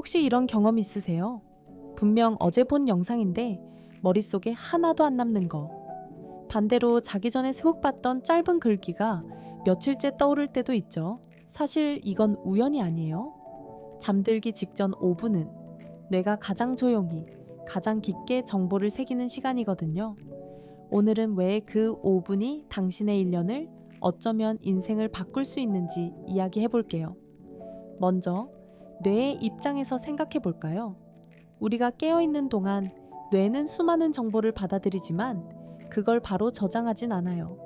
혹시 이런 경험 있으세요? 분명 어제 본 영상인데 머릿속에 하나도 안 남는 거. 반대로 자기 전에 슥 봤던 짧은 글귀가 며칠째 떠오를 때도 있죠. 사실 이건 우연이 아니에요. 잠들기 직전 5분은 뇌가 가장 조용히, 가장 깊게 정보를 새기는 시간이거든요. 오늘은 왜 그 5분이 당신의 1년을 어쩌면 인생을 바꿀 수 있는지 이야기해 볼게요. 먼저 뇌의 입장에서 생각해 볼까요? 우리가 깨어있는 동안 뇌는 수많은 정보를 받아들이지만 그걸 바로 저장하진 않아요.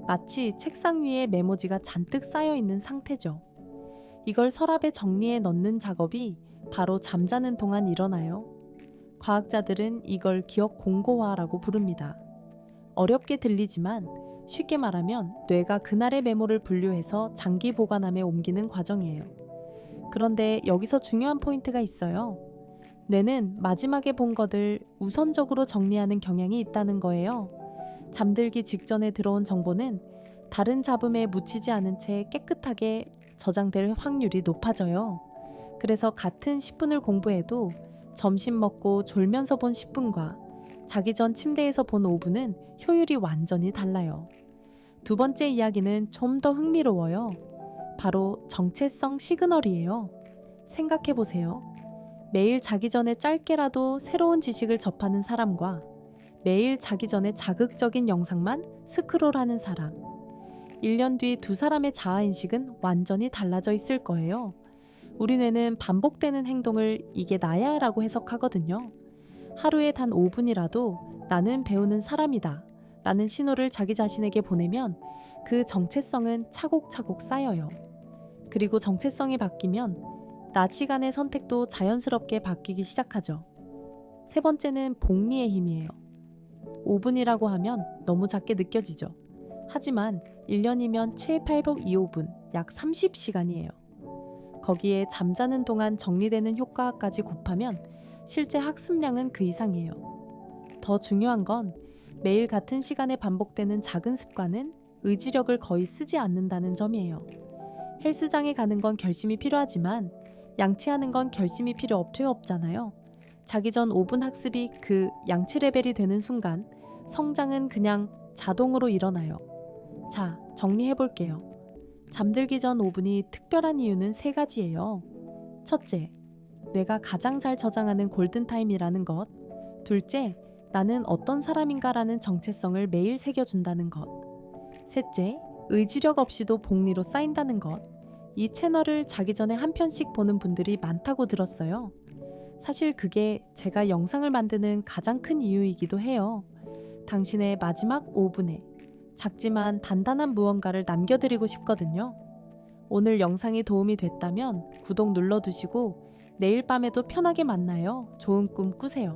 마치 책상 위에 메모지가 잔뜩 쌓여 있는 상태죠. 이걸 서랍에 정리해 넣는 작업이 바로 잠자는 동안 일어나요. 과학자들은 이걸 기억 공고화라고 부릅니다. 어렵게 들리지만 쉽게 말하면 뇌가 그날의 메모를 분류해서 장기 보관함에 옮기는 과정이에요. 그런데 여기서 중요한 포인트가 있어요. 뇌는 마지막에 본 것을 우선적으로 정리하는 경향이 있다는 거예요. 잠들기 직전에 들어온 정보는 다른 잡음에 묻히지 않은 채 깨끗하게 저장될 확률이 높아져요. 그래서 같은 10분을 공부해도 점심 먹고 졸면서 본 10분과 자기 전 침대에서 본 5분은 효율이 완전히 달라요. 두 번째 이야기는 좀 더 흥미로워요. 바로 정체성 시그널이에요. 생각해보세요. 매일 자기 전에 짧게라도 새로운 지식을 접하는 사람과 매일 자기 전에 자극적인 영상만 스크롤하는 사람. 1년 뒤 두 사람의 자아인식은 완전히 달라져 있을 거예요. 우리 뇌는 반복되는 행동을 이게 나야 라고 해석하거든요. 하루에 단 5분이라도 나는 배우는 사람이다 라는 신호를 자기 자신에게 보내면 그 정체성은 차곡차곡 쌓여요. 그리고 정체성이 바뀌면 낮 시간의 선택도 자연스럽게 바뀌기 시작하죠. 세 번째는 복리의 힘이에요. 5분이라고 하면 너무 작게 느껴지죠. 하지만 1년이면 7, 8, 6, 2, 5분, 약 30시간이에요. 거기에 잠자는 동안 정리되는 효과까지 곱하면 실제 학습량은 그 이상이에요. 더 중요한 건 매일 같은 시간에 반복되는 작은 습관은 의지력을 거의 쓰지 않는다는 점이에요. 헬스장에 가는 건 결심이 필요하지만 양치하는 건 결심이 필요 없잖아요. 자기 전 5분 학습이 그 양치 레벨이 되는 순간 성장은 그냥 자동으로 일어나요. 자, 정리해볼게요. 잠들기 전 5분이 특별한 이유는 세 가지예요. 첫째, 뇌가 가장 잘 저장하는 골든타임이라는 것. 둘째, 나는 어떤 사람인가라는 정체성을 매일 새겨준다는 것. 셋째, 의지력 없이도 복리로 쌓인다는 것. 이 채널을 자기 전에 한 편씩 보는 분들이 많다고 들었어요. 사실 그게 제가 영상을 만드는 가장 큰 이유이기도 해요. 당신의 마지막 5분에 작지만 단단한 무언가를 남겨드리고 싶거든요. 오늘 영상이 도움이 됐다면 구독 눌러두시고 내일 밤에도 편하게 만나요. 좋은 꿈 꾸세요.